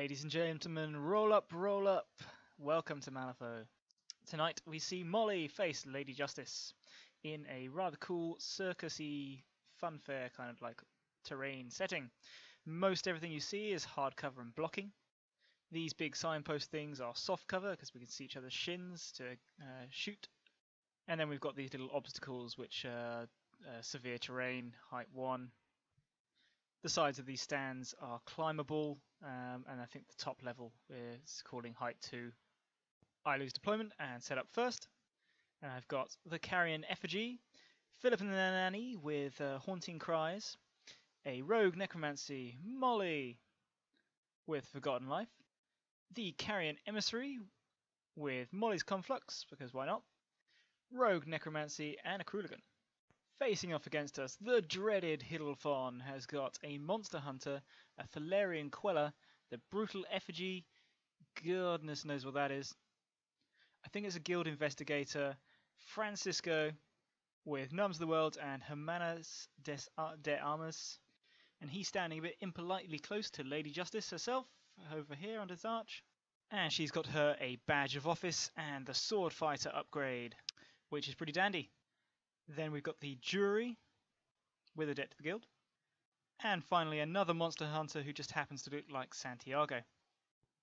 Ladies and gentlemen, roll up, roll up. Welcome to Malifaux. Tonight we see Molly face Lady Justice in a rather cool circusy funfair kind of like terrain setting. Most everything you see is hard cover and blocking. These big signpost things are soft cover because we can see each other's shins to shoot. And then we've got these little obstacles which are severe terrain, height 1. The sides of these stands are climbable, and I think the top level is calling height 2. I lose deployment and set up first. And I've got the carrion effigy, Philip and the Nanny with haunting cries, a rogue necromancy, Molly with forgotten life, the carrion emissary with Molly's conflux, because why not, rogue necromancy, and a Kruligan. Facing off against us, the dreaded Hiddlefon has got a monster hunter, a Thalarian queller, the brutal effigy, goodness knows what that is. I think it's a guild investigator, Francisco, with Numbs of the World and Hermanas de Armas, and he's standing a bit impolitely close to Lady Justice herself, over here under his arch. And she's got her a badge of office and the sword fighter upgrade, which is pretty dandy. Then we've got the jury with a debt to the guild. And finally another monster hunter who just happens to look like Santiago.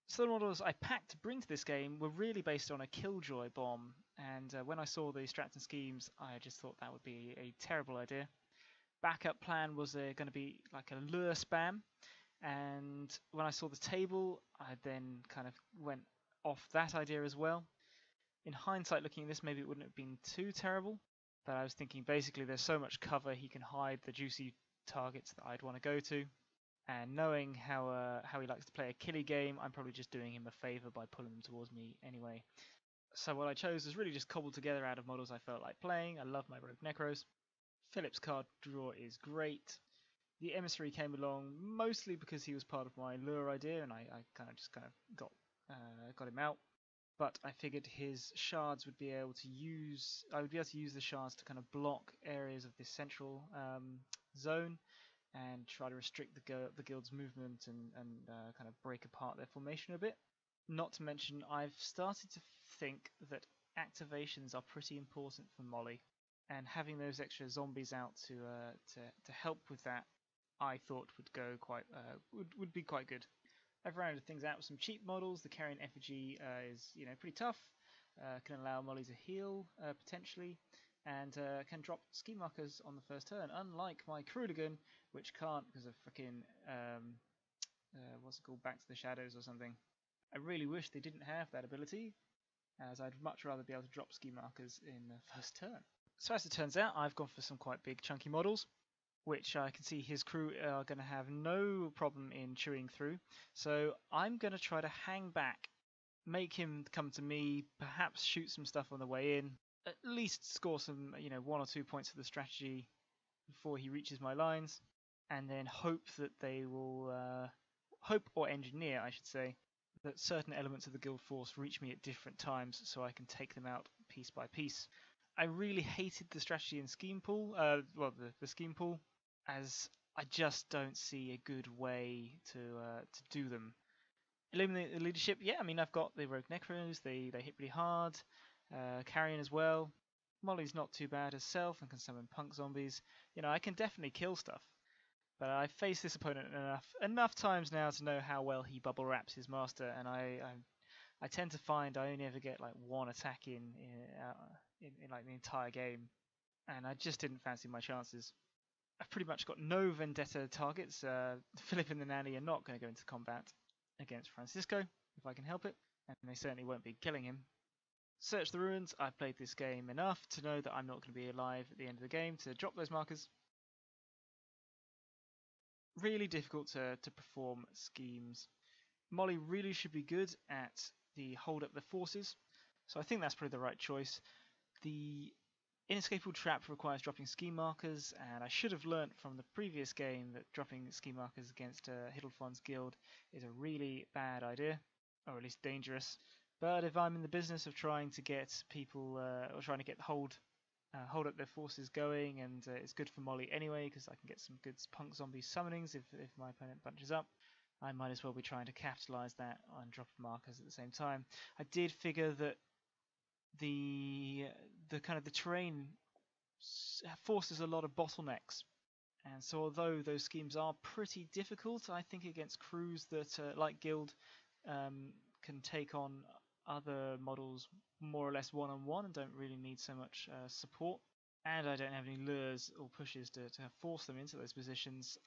So the models I packed to bring to this game were really based on a Killjoy bomb, and when I saw the strats and schemes I just thought that would be a terrible idea. Backup plan was going to be like a lure spam, and when I saw the table I then kind of went off that idea as well. In hindsight looking at this, maybe it wouldn't have been too terrible. But I was thinking basically there's so much cover he can hide the juicy targets that I'd want to go to. And knowing how he likes to play a killy game, I'm probably just doing him a favour by pulling them towards me anyway. So what I chose was really just cobbled together out of models I felt like playing. I love my Rogue Necros. Philip's card draw is great. The Emissary came along mostly because he was part of my lure idea, and I kind of got him out. But I figured his shards would be able to use. I would be able to use the shards to kind of block areas of this central zone, and try to restrict the guild's movement and kind of break apart their formation a bit. Not to mention, I've started to think that activations are pretty important for Molly, and having those extra zombies out to help with that, I thought would go would be quite good. I've rounded things out with some cheap models. The carrion effigy is pretty tough. Can allow Molly to heal potentially, and can drop ski markers on the first turn. Unlike my Kruligan, which can't because of frickin' what's it called, Back to the Shadows or something. I really wish they didn't have that ability, as I'd much rather be able to drop ski markers in the first turn. So as it turns out, I've gone for some quite big chunky models, which I can see his crew are going to have no problem in chewing through. So I'm going to try to hang back, make him come to me, perhaps shoot some stuff on the way in, at least score some 1 or 2 points of the strategy before he reaches my lines, and then hope that they will, hope or engineer I should say, that certain elements of the guild force reach me at different times so I can take them out piece by piece. I really hated the strategy and scheme pool, the scheme pool, as I just don't see a good way to do them. Eliminate the leadership, yeah, I mean I've got the Rogue Necros, they hit pretty hard, Carrion as well. Molly's not too bad herself and can summon punk zombies. I can definitely kill stuff. But I've faced this opponent enough times now to know how well he bubble wraps his master, and I tend to find I only ever get like one attack in like the entire game, and I just didn't fancy my chances. I've pretty much got no vendetta targets. Philip and the Nanny are not going to go into combat against Francisco, if I can help it, and they certainly won't be killing him. Search the ruins. I've played this game enough to know that I'm not going to be alive at the end of the game to drop those markers. Really difficult to perform schemes. Molly really should be good at the hold up the forces, so I think that's probably the right choice. The inescapable trap requires dropping ski markers, and I should have learnt from the previous game that dropping ski markers against Hiddlefon's guild is a really bad idea, or at least dangerous. But if I'm in the business of trying to get people, or trying to get hold up their forces going, and it's good for Molly anyway because I can get some good punk zombie summonings if my opponent bunches up, I might as well be trying to capitalise that on drop of markers at the same time. I did figure that the kind of the terrain forces a lot of bottlenecks, and so although those schemes are pretty difficult, I think against crews that like Guild can take on other models more or less one-on-one and don't really need so much support, and I don't have any lures or pushes to force them into those positions,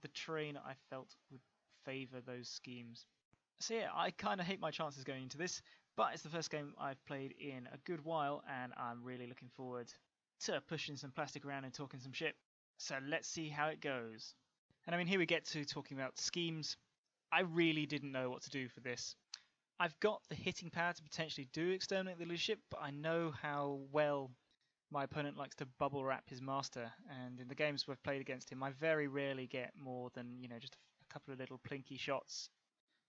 the terrain I felt would favour those schemes. So yeah, I kind of hate my chances going into this, but it's the first game I've played in a good while, and I'm really looking forward to pushing some plastic around and talking some shit. So let's see how it goes. And I mean, here we get to talking about schemes. I really didn't know what to do for this. I've got the hitting power to potentially do Exterminate the Leadership, but I know how well my opponent likes to bubble wrap his master, and in the games we've played against him, I very rarely get more than, just a couple of little plinky shots.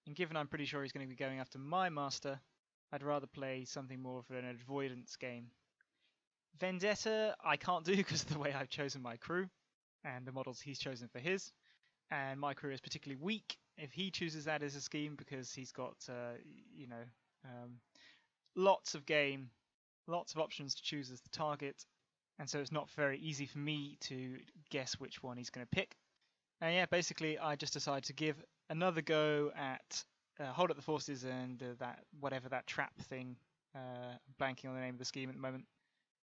And given I'm pretty sure he's going to be going after my master, I'd rather play something more of an avoidance game. Vendetta I can't do because of the way I've chosen my crew and the models he's chosen for his, and my crew is particularly weak if he chooses that as a scheme because he's got lots of game, lots of options to choose as the target, and so it's not very easy for me to guess which one he's going to pick. And yeah, basically I just decided to give another go at hold up the forces and that whatever that trap thing, blanking on the name of the scheme at the moment.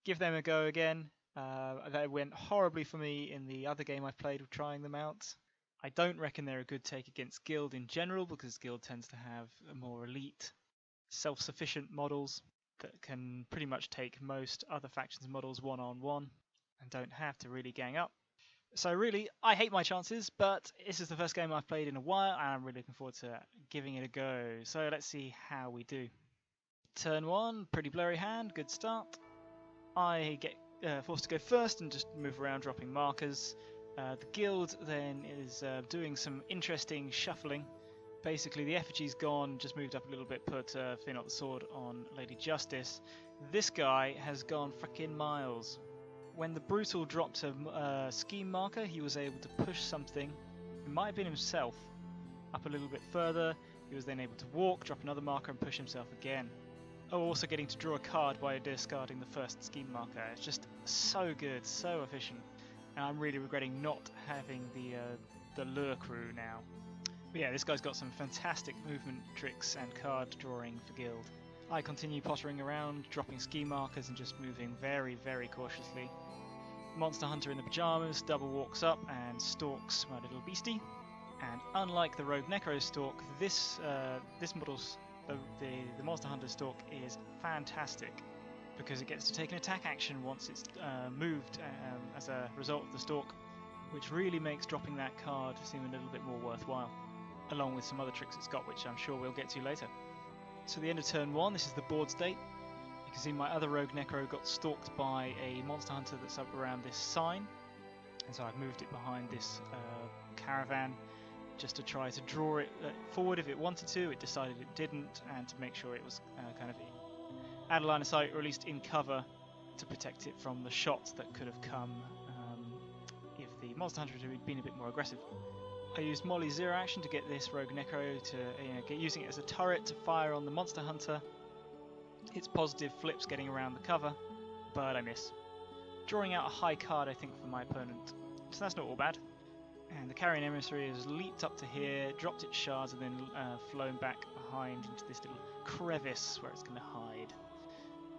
Give them a go again. That went horribly for me in the other game I've played with trying them out. I don't reckon they're a good take against Guild in general, because Guild tends to have more elite, self-sufficient models that can pretty much take most other factions' models one-on-one and don't have to really gang up. So really, I hate my chances, but this is the first game I've played in a while, and I'm really looking forward to giving it a go. So let's see how we do. Turn 1, pretty blurry hand, good start. I get forced to go first and just move around dropping markers. The Guild then is doing some interesting shuffling. Basically the effigy's gone, just moved up a little bit, put Fear Not the Sword on Lady Justice. This guy has gone frickin' miles. When the Brutal dropped a scheme marker, he was able to push something, it might have been himself, up a little bit further. He was then able to walk, drop another marker and push himself again. Oh, also getting to draw a card by discarding the first scheme marker. It's just so good, so efficient. And I'm really regretting not having the lure crew now. But yeah, this guy's got some fantastic movement tricks and card drawing for Guild. I continue pottering around, dropping scheme markers and just moving very, very cautiously. Monster Hunter in the pyjamas double walks up and stalks my little beastie. And unlike the Rogue Necro stalk, this model's the Monster Hunter stalk is fantastic because it gets to take an attack action once it's moved as a result of the stalk, which really makes dropping that card seem a little bit more worthwhile, along with some other tricks it's got, which I'm sure we'll get to later. So the end of turn 1, this is the board state. You can see my other Rogue Necro got stalked by a Monster Hunter that's up around this sign, and so I've moved it behind this caravan just to try to draw it forward if it wanted to. It decided it didn't, and to make sure it was kind of out of line of sight, or at least in cover, to protect it from the shots that could have come if the Monster Hunter had been a bit more aggressive. I used Molly's zero action to get this Rogue Necro to get using it as a turret to fire on the Monster Hunter. Its positive flips getting around the cover, but I miss. Drawing out a high card, I think, for my opponent, so that's not all bad. And the Carrion Emissary has leaped up to here, dropped its shards, and then flown back behind into this little crevice where it's going to hide.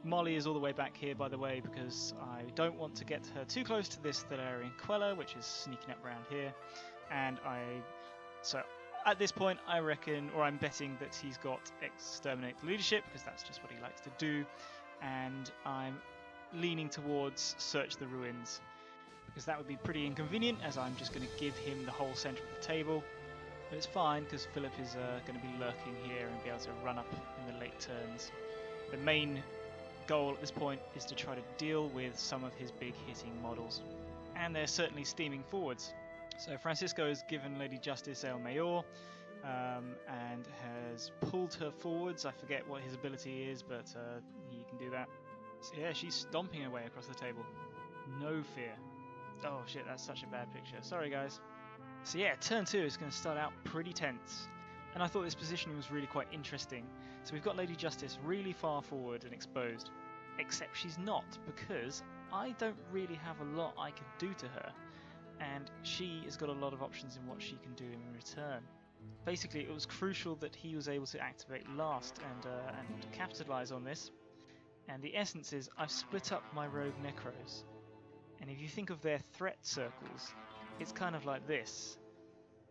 Molly is all the way back here, by the way, because I don't want to get her too close to this Thalarian Queller, which is sneaking up around here. And so at this point, I reckon, or I'm betting that he's got Exterminate the Leadership, because that's just what he likes to do. And I'm leaning towards Search the Ruins, because that would be pretty inconvenient, as I'm just going to give him the whole centre of the table. But it's fine, because Philip is going to be lurking here and be able to run up in the late turns. The main goal at this point is to try to deal with some of his big hitting models. And they're certainly steaming forwards. So Francisco has given Lady Justice El Mayor, and has pulled her forwards. I forget what his ability is, but he can do that. So yeah, she's stomping her way across the table. No fear. Oh shit, that's such a bad picture. Sorry guys. So yeah, turn 2 is going to start out pretty tense, and I thought this positioning was really quite interesting. So we've got Lady Justice really far forward and exposed, except she's not, because I don't really have a lot I can do to her, and she has got a lot of options in what she can do in return. Basically, it was crucial that he was able to activate last and capitalise on this, and the essence is I've split up my rogue Necros, and if you think of their threat circles, it's kind of like this,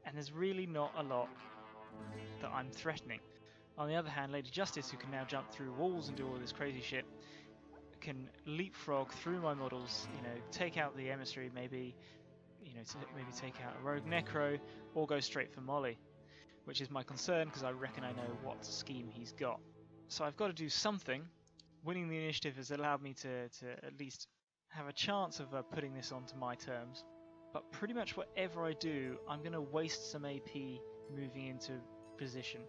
and there's really not a lot that I'm threatening. On the other hand, Lady Justice, who can now jump through walls and do all this crazy shit, can leapfrog through my models, take out the emissary, maybe take out a rogue Necro, or go straight for Molly, which is my concern because I reckon I know what scheme he's got. So I've got to do something. Winning the initiative has allowed me to at least have a chance of putting this onto my terms. But pretty much whatever I do, I'm going to waste some AP moving into position.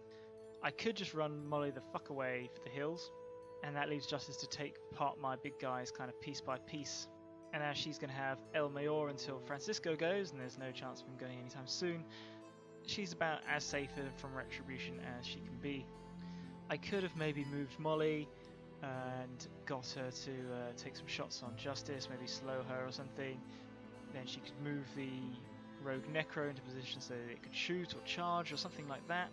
I could just run Molly the fuck away for the hills, and that leaves Justice to take apart my big guys kind of piece by piece. And as she's going to have El Mayor until Francisco goes, and there's no chance of him going anytime soon, she's about as safe from Retribution as she can be. I could have maybe moved Molly and got her to take some shots on Justice, maybe slow her or something. Then she could move the rogue Necro into position so that it could shoot or charge or something like that.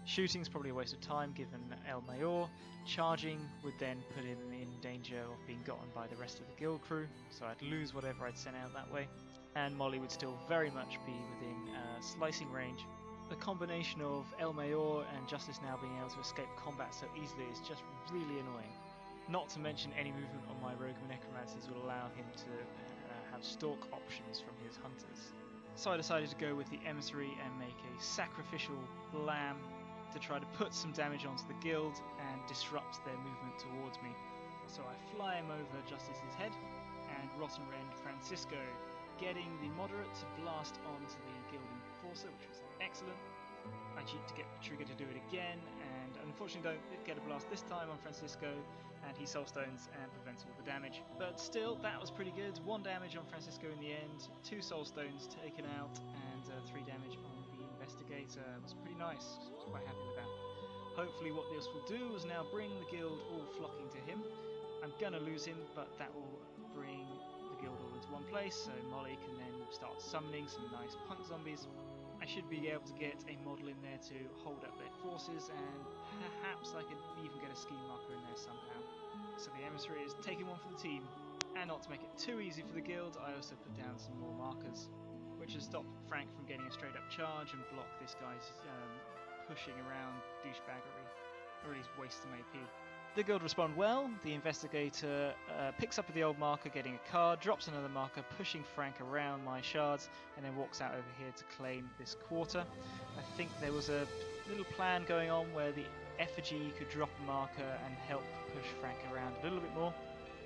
Shooting is probably a waste of time given El Mayor. Charging would then put him in danger of being gotten by the rest of the guild crew, so I'd lose whatever I'd sent out that way. And Molly would still very much be within slicing range. The combination of El Mayor and Justice now being able to escape combat so easily is just really annoying. Not to mention any movement on my rogue necromancers will allow him to have stalk options from his hunters. So I decided to go with the emissary and make a sacrificial lamb to try to put some damage onto the guild and disrupt their movement towards me. So I fly him over Justice's head and Rotten Rend Francisco, getting the moderate to blast onto the guild enforcer, which was excellent. I cheat to get the trigger to do it again, and unfortunately don't get a blast this time on Francisco, and he soulstones and prevents all the damage. But still, that was pretty good. 1 damage on Francisco in the end, 2 soulstones taken out, and 3 damage on the investigator. It was pretty nice. I was quite happy with that. Hopefully what this will do is now bring the guild all flocking to him. I'm gonna lose him, but that will bring the guild all into one place, so Molly can then start summoning some nice punk zombies. I should be able to get a model in there to hold up their forces, and perhaps I could even get a scheme marker in there somehow. So the emissary is taking one for the team, and not to make it too easy for the guild, I also put down some more markers, which has stopped Frank from getting a straight up charge and block this guy's pushing around douchebaggery, or at least waste some AP. The guild respond well. The investigator picks up the old marker, getting a card, drops another marker, pushing Frank around my shards, and then walks out over here to claim this quarter. I think there was a little plan going on where the effigy could drop a marker and help push Frank around a little bit more,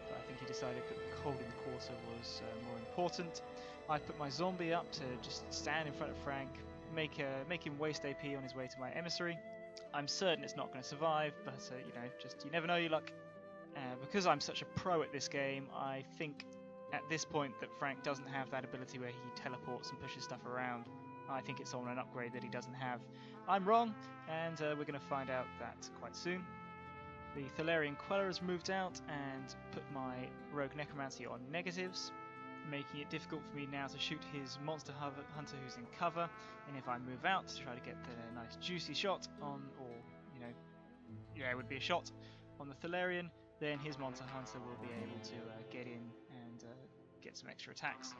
but I think he decided that holding the quarter was more important. I put my zombie up to just stand in front of Frank, make him waste AP on his way to my emissary. I'm certain it's not going to survive, but you never know your luck. Because I'm such a pro at this game, I think at this point that Frank doesn't have that ability where he teleports and pushes stuff around. I think it's on an upgrade that he doesn't have. I'm wrong, and we're going to find out that quite soon. The Thalarian Queller has moved out and put my Rogue Necromancy on negatives, making it difficult for me now to shoot his monster hunter who's in cover, and if I move out to try to get the nice juicy shot on, or it would be a shot on the Thalarian, then his monster hunter will be able to get in and get some extra attacks.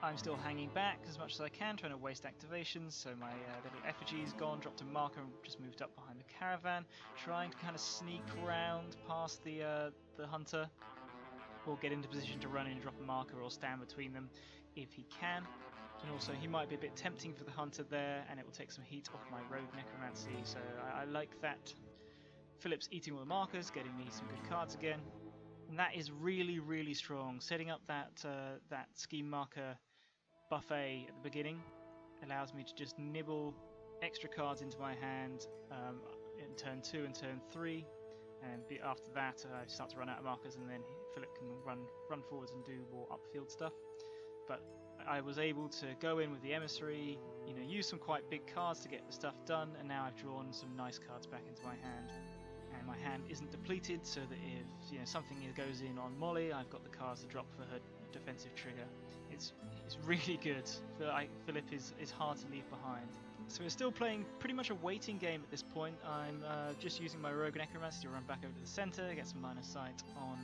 I'm still hanging back as much as I can, trying to waste activations, so my little effigy's gone, dropped a marker and just moved up behind the caravan, trying to kind of sneak around past the hunter, or get into position to run in and drop a marker or stand between them if he can. And also he might be a bit tempting for the hunter there, and it will take some heat off my rogue necromancy, so I like that. Philip's eating all the markers, getting me some good cards again, and that is really, really strong. Setting up that scheme marker buffet at the beginning allows me to just nibble extra cards into my hand in turn 2 and turn 3, and after that I start to run out of markers, and then Philip can run forwards and do more upfield stuff. But I was able to go in with the emissary, you know, use some quite big cards to get the stuff done, and now I've drawn some nice cards back into my hand. And my hand isn't depleted, so that if, you know, something goes in on Molly, I've got the cards to drop for her defensive trigger. It's really good. Philip is hard to leave behind. So we're still playing pretty much a waiting game at this point. I'm just using my Rogue Necromancer to run back over to the centre, get some line of sight on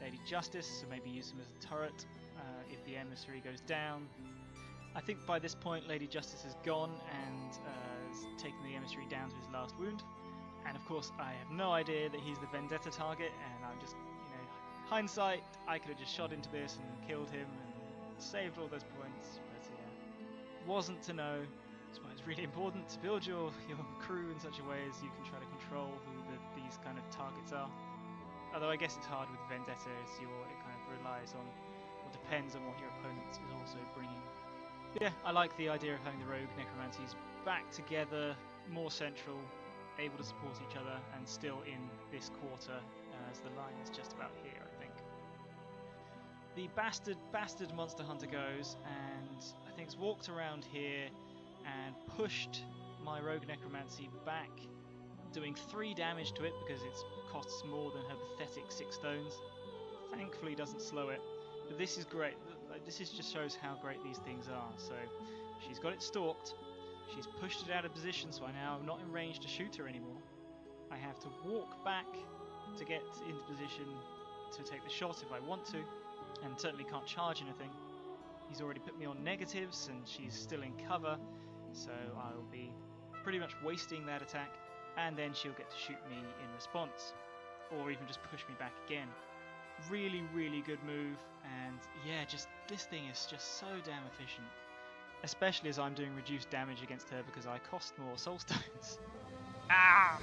Lady Justice, so maybe use him as a turret if the emissary goes down. I think by this point Lady Justice has gone and has taken the emissary down to his last wound. And of course I have no idea that he's the Vendetta target, and I'm just, you know, hindsight, I could have just shot into this and killed him and saved all those points, but yeah, wasn't to know. That's why it's really important to build your crew in such a way as you can try to control who these kind of targets are. Although I guess it's hard with Vendetta, as it kind of relies on, or depends on what your opponent is also bringing. But yeah, I like the idea of having the Rogue Necromancies back together, more central, able to support each other, and still in this quarter, as the line is just about here, I think. The bastard monster hunter goes, and I think it's walked around here and pushed my Rogue Necromancy back, doing 3 damage to it because it costs more than her pathetic 6 stones. Thankfully doesn't slow it, but this is great. This just shows how great these things are. So she's got it stalked, she's pushed it out of position, so I now am not in range to shoot her anymore. I have to walk back to get into position to take the shot if I want to, and certainly can't charge anything. He's already put me on negatives and she's still in cover, so I'll be pretty much wasting that attack, and then she'll get to shoot me in response, or even just push me back again. Really, really good move, and yeah, just this thing is just so damn efficient. Especially as I'm doing reduced damage against her because I cost more soul stones. Ah!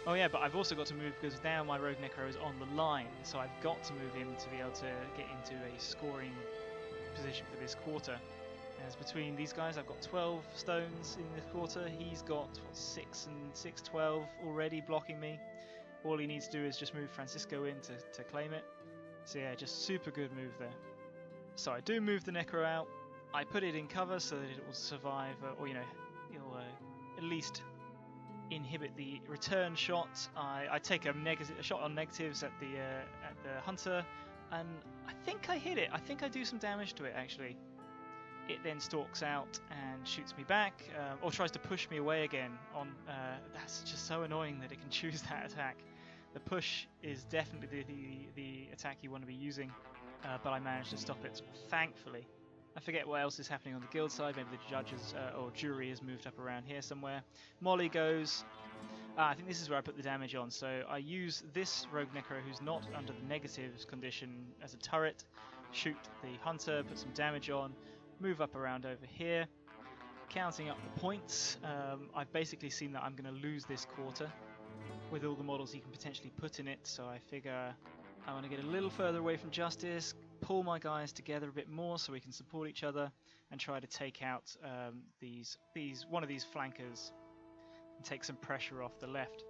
Oh yeah, but I've also got to move because now my Rogue Necro is on the line, so I've got to move him to be able to get into a scoring position for this quarter. As between these guys, I've got 12 stones in this quarter. He's got 6 and 6, 12 already blocking me. All he needs to do is just move Francisco in to claim it. So yeah, just super good move there. So I do move the Necro out. I put it in cover so that it will survive, or you know, it'll at least inhibit the return shot. I take a shot on negatives at the hunter, and I think I hit it. I think I do some damage to it actually. It then stalks out and shoots me back, or tries to push me away again. That's just so annoying that it can choose that attack. The push is definitely the attack you want to be using, but I managed to stop it, thankfully. I forget what else is happening on the guild side. Maybe the judges or jury has moved up around here somewhere. Molly goes. I think this is where I put the damage on. So I use this Rogue Necro who's not under the negatives condition as a turret. Shoot the hunter, put some damage on. Move up around over here. Counting up the points. I've basically seen that I'm going to lose this quarter with all the models you can potentially put in it. So I figure I want to get a little further away from Justice. Pull my guys together a bit more so we can support each other and try to take out one of these flankers and take some pressure off the left.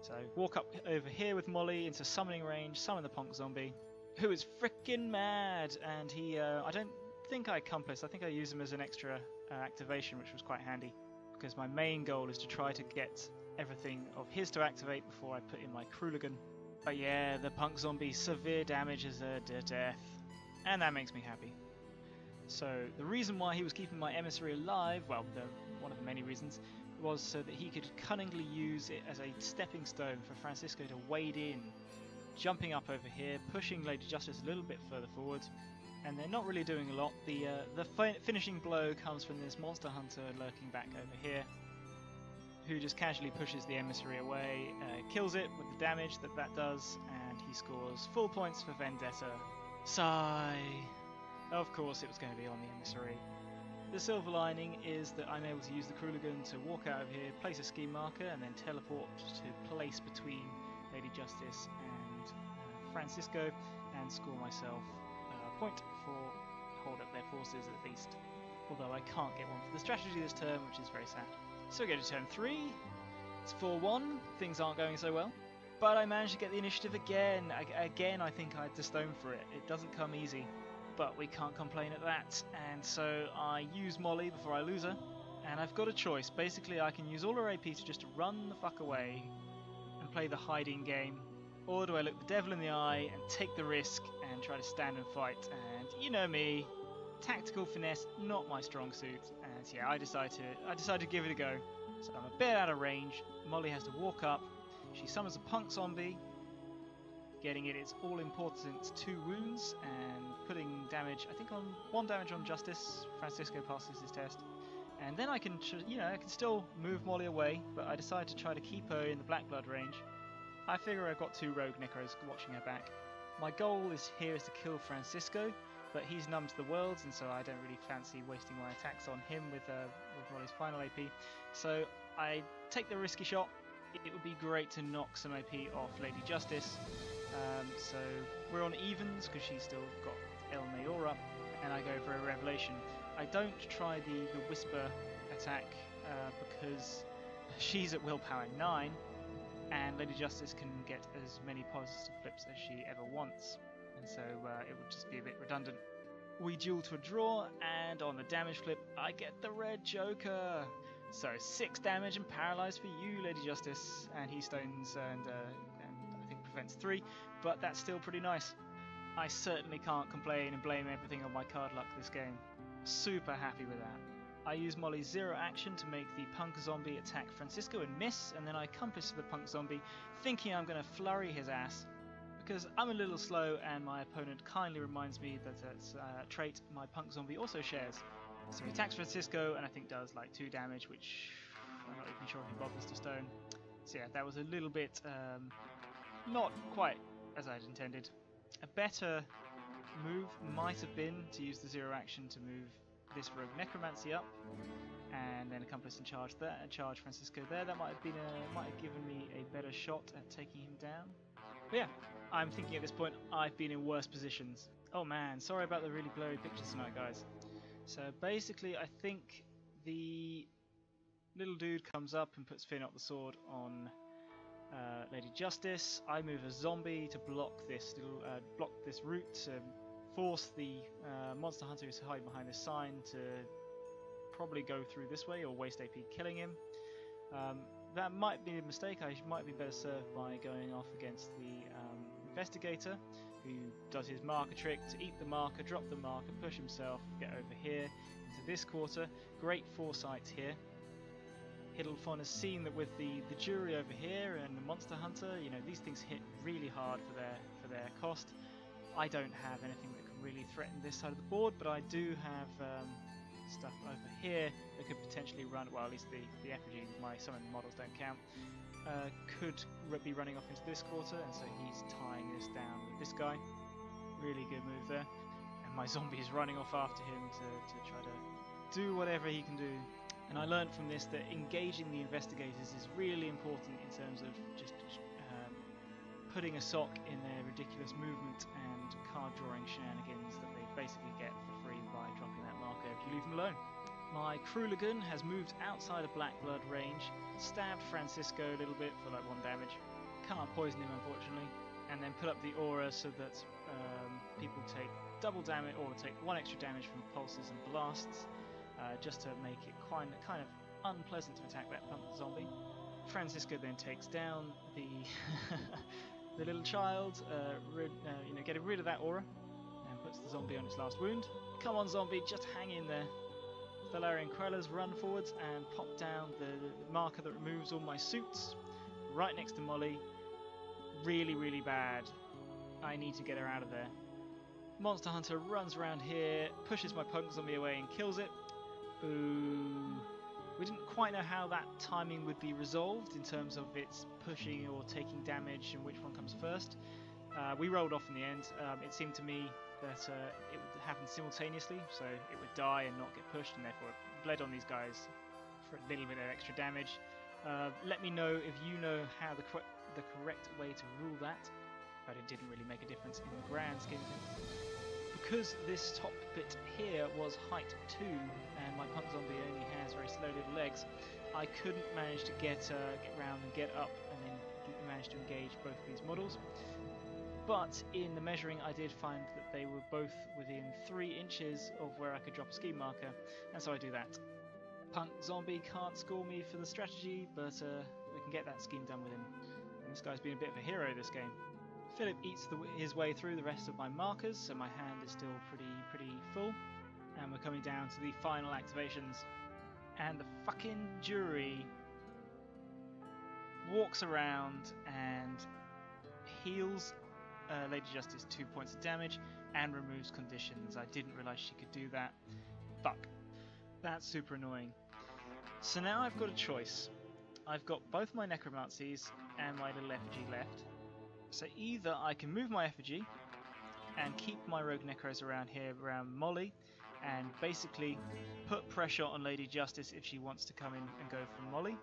So walk up over here with Molly into summoning range, summon the Punk Zombie, who is freaking mad, and he I don't think I compass. I think I use him as an extra activation, which was quite handy because my main goal is to try to get everything of his to activate before I put in my Kruligan. But yeah, the Punk Zombie severe damage as a death. And that makes me happy. So the reason why he was keeping my emissary alive, well, one of the many reasons, was so that he could cunningly use it as a stepping stone for Francisco to wade in, jumping up over here, pushing Lady Justice a little bit further forward, and they're not really doing a lot. The finishing blow comes from this monster hunter lurking back over here, who just casually pushes the emissary away, kills it with the damage that does, and he scores full points for Vendetta. Sigh. Of course it was going to be on the emissary. The silver lining is that I'm able to use the Kruligan to walk out of here, place a scheme marker, and then teleport to place between Lady Justice and Francisco, and score myself a point for hold up their forces at least. Although I can't get one for the strategy this turn, which is very sad. So we go to turn 3. It's 4-1. Things aren't going so well. But I managed to get the initiative again. Again, I think I had to stone for it. It doesn't come easy. but we can't complain at that, and so I use Molly before I lose her, and I've got a choice. Basically, I can use all her AP to just run the fuck away and play the hiding game, or do I look the devil in the eye and take the risk and try to stand and fight? And you know me, tactical finesse, not my strong suit, and so yeah, I decide to give it a go. So I'm a bit out of range. Molly has to walk up. She summons a punk zombie, getting it its all-important 2 wounds and putting damage, I think on 1 damage on Justice. Francisco passes his test. And then I can, I can still move Molly away, but I decide to try to keep her in the Black Blood range. I figure I've got 2 rogue necros watching her back. My goal here is to kill Francisco, but he's numb to the worlds, and so I don't really fancy wasting my attacks on him with Molly's final AP. So I take the risky shot. It would be great to knock some AP off Lady Justice. So we're on evens because she's still got El Mayor up, and I go for a Revelation. I don't try the Whisper attack because she's at willpower 9, and Lady Justice can get as many positive flips as she ever wants, and so it would just be a bit redundant. We duel to a draw, and on the damage flip I get the red Joker. So 6 damage and paralysed for you, Lady Justice, and he stones and I think prevents 3, but that's still pretty nice. I certainly can't complain and blame everything on my card luck this game. Super happy with that. I use Molly's 0 action to make the punk zombie attack Francisco and miss, and then I compass the punk zombie, thinking I'm going to flurry his ass, because I'm a little slow and my opponent kindly reminds me that that's a trait my punk zombie also shares. So he attacks Francisco and I think does like 2 damage, which I'm not even sure if he bothers to stone. So yeah, that was a little bit not quite as I'd intended. A better move might have been to use the 0 action to move this rogue necromancy up, and then accomplice and charge there, and charge Francisco there. That might have given me a better shot at taking him down. But yeah, I'm thinking at this point I've been in worse positions. Oh man, sorry about the really blurry pictures tonight, guys. So basically, I think the little dude comes up and puts Finn up the sword on Lady Justice. I move a zombie to block this route, to force the monster hunter who's hiding behind this sign to probably go through this way or waste AP killing him. That might be a mistake. I might be better served by going off against the investigator, who does his marker trick to eat the marker, drop the marker, push himself, get over here into this quarter. Great foresight here. Hiddlefon has seen that with the jury over here and the monster hunter, you know, these things hit really hard for their cost. I don't have anything that can really threaten this side of the board, but I do have stuff over here that could potentially run, well, at least the effigy, my summon models don't count, could be running off into this quarter, and so he's tying this down with this guy. Really good move there. And my zombie is running off after him to try to do whatever he can do. And I learned from this that engaging the investigators is really important in terms of just putting a sock in their ridiculous movement and card drawing shenanigans that they basically get for free by dropping that marker if you leave them alone. My Kruligan has moved outside of Black Blood range, stabbed Francisco a little bit for like 1 damage, can't poison him unfortunately, and then put up the aura so that people take double damage or take 1 extra damage from pulses and blasts, just to make it kind of unpleasant to attack that punk zombie. Francisco then takes down the the little child, getting rid of that aura, and puts the zombie on its last wound. Come on, zombie, just hang in there. Valerian Quellas run forwards and pop down the marker that removes all my suits, right next to Molly. Really, really bad. I need to get her out of there. Monster Hunter runs around here, pushes my punk zombie away and kills it. Boo. We didn't quite know how that timing would be resolved in terms of its pushing or taking damage and which one comes first. We rolled off in the end. It seemed to me that it would happen simultaneously, so it would die and not get pushed, and therefore it bled on these guys for a little bit of extra damage. Let me know if you know how the correct way to rule that, but it didn't really make a difference in the grand scheme of things. Because this top bit here was height 2 and my punk zombie only has very slow little legs, I couldn't manage to get round and get up and then manage to engage both of these models. but in the measuring I did find that they were both within 3 inches of where I could drop a scheme marker, and so I do that. Punk Zombie can't score me for the strategy, but we can get that scheme done with him. And this guy's been a bit of a hero this game. Philip eats his way through the rest of my markers, so my hand is still pretty full. And we're coming down to the final activations. And the fucking jury walks around and heals Lady Justice 2 points of damage and removes conditions. I didn't realise she could do that. Fuck. That's super annoying. So now I've got a choice. I've got both my necromancies and my little effigy left. So either I can move my effigy and keep my rogue necros around here, around Molly, and basically put pressure on Lady Justice if she wants to come in and go for Molly.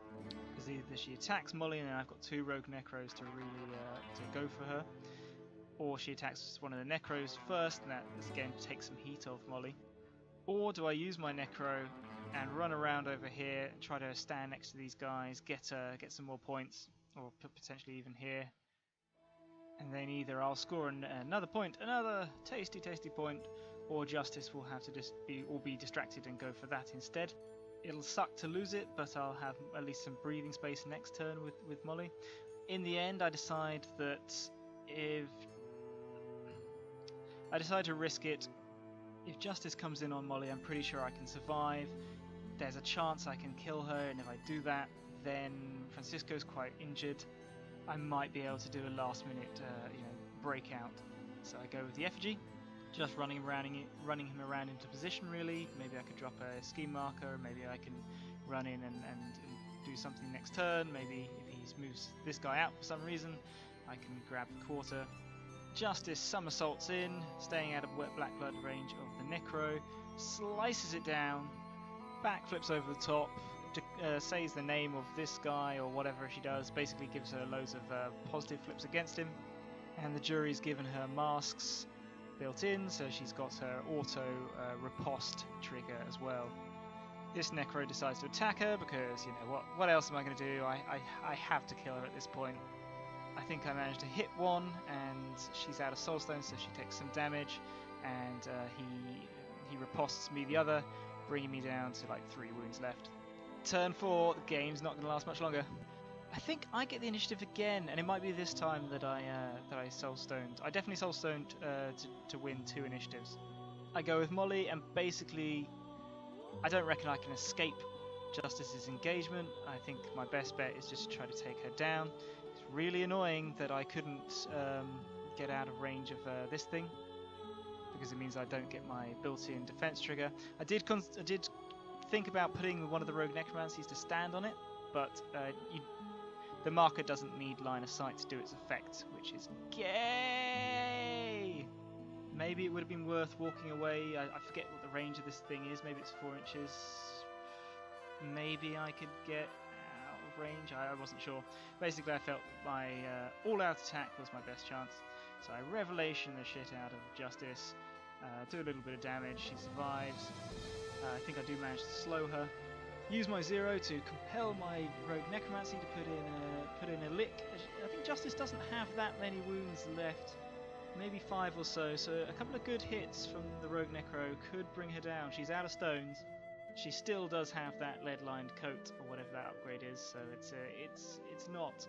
Because either she attacks Molly and then I've got 2 rogue necros to really to go for her, or she attacks one of the necros first and that again takes some heat off Molly. Or do I use my necro and run around over here and try to stand next to these guys, get some more points, or potentially even here. And then either I'll score another point, another tasty point, or Justice will have to just be distracted and go for that instead. It'll suck to lose it, but I'll have at least some breathing space next turn with Molly. In the end, I decide to risk it. If Justice comes in on Molly, I'm pretty sure I can survive. There's a chance I can kill her, and if I do that, then Francisco's quite injured. I might be able to do a last-minute, breakout. So I go with the effigy, just running him around into position. Really, maybe I could drop a scheme marker. Maybe I can run in and do something next turn. Maybe if he moves this guy out for some reason, I can grab the quarter. Justice somersaults in, staying out of wet black blood range of the necro, slices it down, backflips over the top. Says the name of this guy or whatever she does, basically gives her loads of positive flips against him, and the jury's given her masks built in, so she's got her auto riposte trigger as well. This necro decides to attack her because, you know, what else am I going to do? I have to kill her at this point. I think I managed to hit one, and she's out of soulstone, so she takes some damage, and he ripostes me the other, bringing me down to like 3 wounds left. Turn 4, the game's not going to last much longer. I think I get the initiative again, and it might be this time that I soulstoned. I definitely soulstoned to win 2 initiatives. I go with Molly, and basically, I don't reckon I can escape Justice's engagement. I think my best bet is just to try to take her down. It's really annoying that I couldn't get out of range of this thing, because it means I don't get my built-in defense trigger. I did think about putting one of the rogue necromancies to stand on it, but the marker doesn't need line of sight to do its effect, which is gay. Maybe it would have been worth walking away. I forget what the range of this thing is. Maybe it's 4 inches. Maybe I could get out of range. I wasn't sure. Basically, I felt my all-out attack was my best chance. So I revelation the shit out of Justice, do a little bit of damage. She survives. I think I do manage to slow her. Use my 0 to compel my rogue necromancy to put in a lick. I think Justice doesn't have that many wounds left, maybe 5 or so. So a couple of good hits from the rogue necro could bring her down. She's out of stones. She still does have that lead-lined coat or whatever that upgrade is. So it's not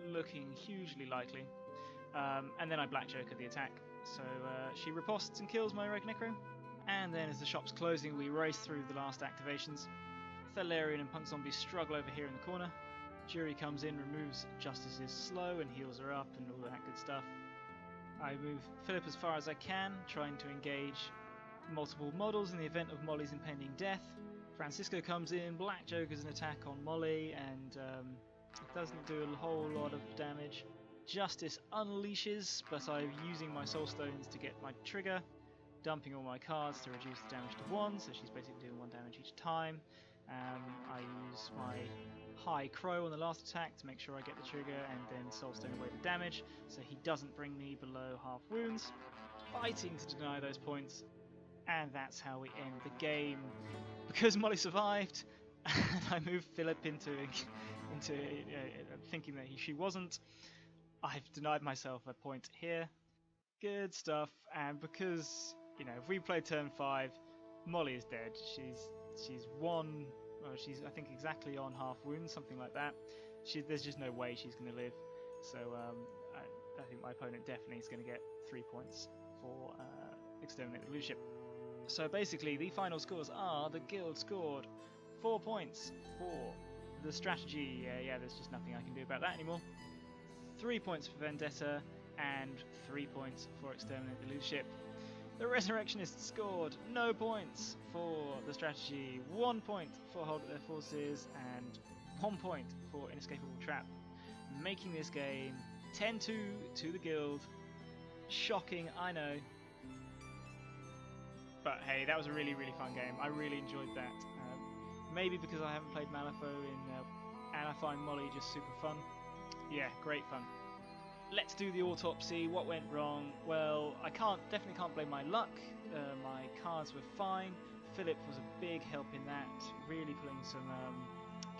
looking hugely likely. And then I Black Joker the attack. So she riposts and kills my rogue necro. And then as the shop's closing, we race through the last activations. Thalarian and Punk Zombie struggle over here in the corner. Jury comes in, removes Justice's slow and heals her up and all that good stuff. I move Philip as far as I can, trying to engage multiple models in the event of Molly's impending death. Francisco comes in, Black Joker's an attack on Molly, and it doesn't do a whole lot of damage. Justice unleashes, but I'm using my soul stones to get my trigger, dumping all my cards to reduce the damage to 1, so she's basically doing 1 damage each time. I use my High Crow on the last attack to make sure I get the trigger, and then soulstone away the damage, so he doesn't bring me below half wounds. Fighting to deny those points, and that's how we end the game. Because Molly survived, and I moved Philip into thinking that she wasn't, I've denied myself a point here. Good stuff. And because, you know, if we play turn 5, Molly is dead. She's one. Well, she's I think exactly on half wounds, something like that. There's just no way she's going to live. So I think my opponent definitely is going to get 3 points for exterminate the leadership. So basically, the final scores are: the guild scored 4 points for the strategy. Yeah, there's just nothing I can do about that anymore. 3 points for vendetta and 3 points for exterminate the leadership. The Resurrectionists scored no points for the strategy, 1 point for hold their forces, and 1 point for inescapable trap, making this game 10-2 to the guild. Shocking, I know. But hey, that was a really, really fun game. I really enjoyed that. Maybe because I haven't played Malifaux and I find Molly just super fun. Yeah, great fun. Let's do the autopsy. What went wrong? Well, I definitely can't blame my luck. My cards were fine. Philip was a big help in that, really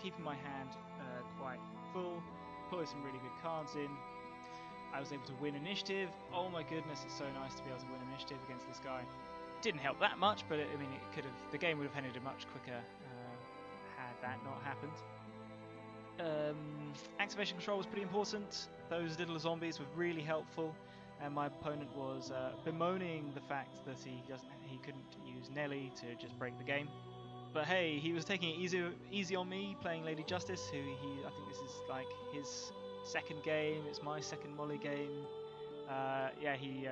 keeping my hand quite full, pulling some really good cards in. I was able to win initiative. Oh my goodness, it's so nice to be able to win initiative against this guy. Didn't help that much, but the game would have ended much quicker had that not happened. Activation control was pretty important. Those little zombies were really helpful, and my opponent was bemoaning the fact that he couldn't use Nelly to just break the game. But hey, he was taking it easy on me playing Lady Justice, who I think this is like his second game. It's my second Molly game. Yeah, he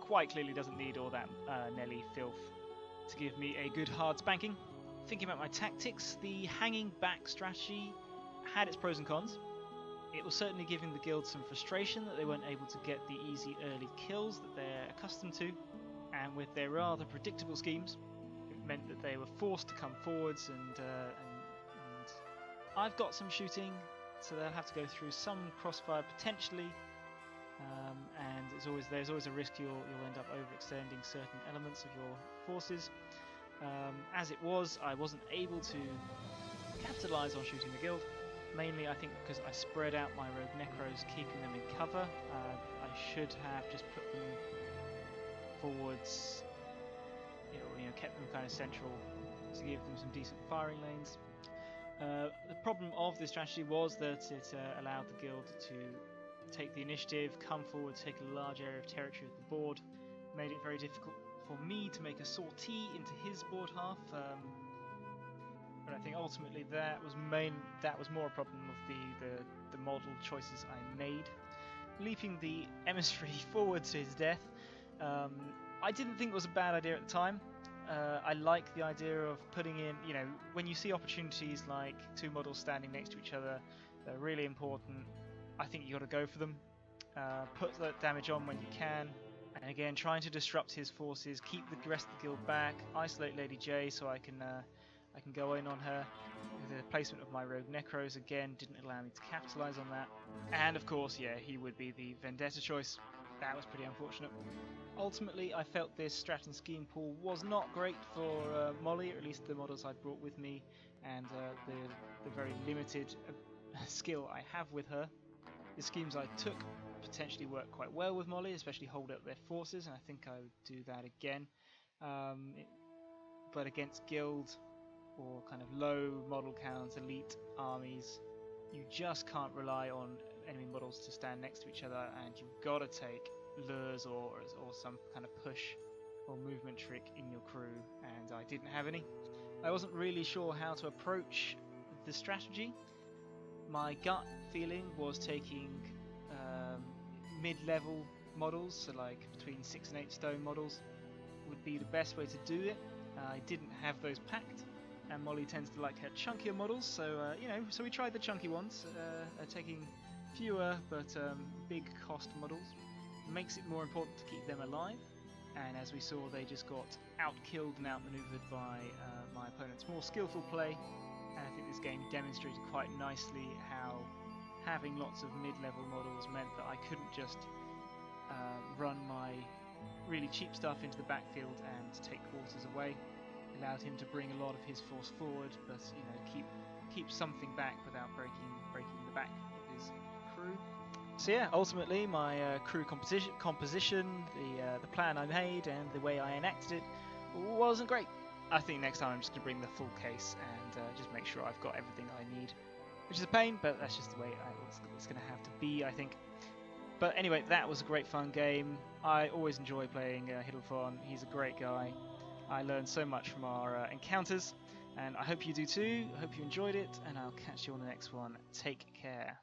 quite clearly doesn't need all that Nelly filth to give me a good hard spanking. Thinking about my tactics, the hanging back strategy had its pros and cons. It was certainly giving the guild some frustration that they weren't able to get the easy early kills that they're accustomed to, and with their rather predictable schemes, it meant that they were forced to come forwards, and I've got some shooting, so they'll have to go through some crossfire potentially, and there's always a risk you'll end up overextending certain elements of your forces. As it was, I wasn't able to capitalise on shooting the guild. Mainly, I think, because I spread out my rogue necros, keeping them in cover. I should have just put them forwards, kept them kind of central to give them some decent firing lanes. The problem of this strategy was that it allowed the guild to take the initiative, come forward, take a large area of territory of the board, made it very difficult for me to make a sortie into his board half. But I think ultimately that was more a problem of the model choices I made. Leaping the emissary forward to his death, I didn't think it was a bad idea at the time. I like the idea of putting in, when you see opportunities like two models standing next to each other, they're really important. I think you got to go for them. Put that damage on when you can. And again, trying to disrupt his forces, keep the rest of the guild back, isolate Lady J so I can go in on her. The placement of my rogue necros again didn't allow me to capitalise on that. And of course, yeah, he would be the vendetta choice. That was pretty unfortunate. Ultimately, I felt this strat and scheme pool was not great for Molly, or at least the models I brought with me, and the very limited skill I have with her. The schemes I took potentially work quite well with Molly, especially hold up their forces, and I think I would do that again. But against guild or kind of low model count elite armies, you just can't rely on enemy models to stand next to each other, and you've got to take lures or some kind of push or movement trick in your crew, and I didn't have any. I wasn't really sure how to approach the strategy. My gut feeling was taking mid-level models, so like between 6 and 8 stone models would be the best way to do it. I didn't have those packed, and Molly tends to like her chunkier models, so so we tried the chunky ones, taking fewer but big cost models. Makes it more important to keep them alive, and as we saw, they just got out-killed and outmaneuvered by my opponent's more skillful play, and I think this game demonstrated quite nicely how having lots of mid-level models meant that I couldn't just run my really cheap stuff into the backfield and take quarters away. Allowed him to bring a lot of his force forward, but keep something back without breaking the back of his crew. So yeah, ultimately my crew composition, the plan I made, and the way I enacted it wasn't great. I think next time I'm just gonna bring the full case and just make sure I've got everything I need, which is a pain, but that's just the way it's gonna have to be, I think. But anyway, that was a great fun game. I always enjoy playing Hiddelfon. He's a great guy. I learned so much from our encounters, and I hope you do too. I hope you enjoyed it, and I'll catch you on the next one. Take care.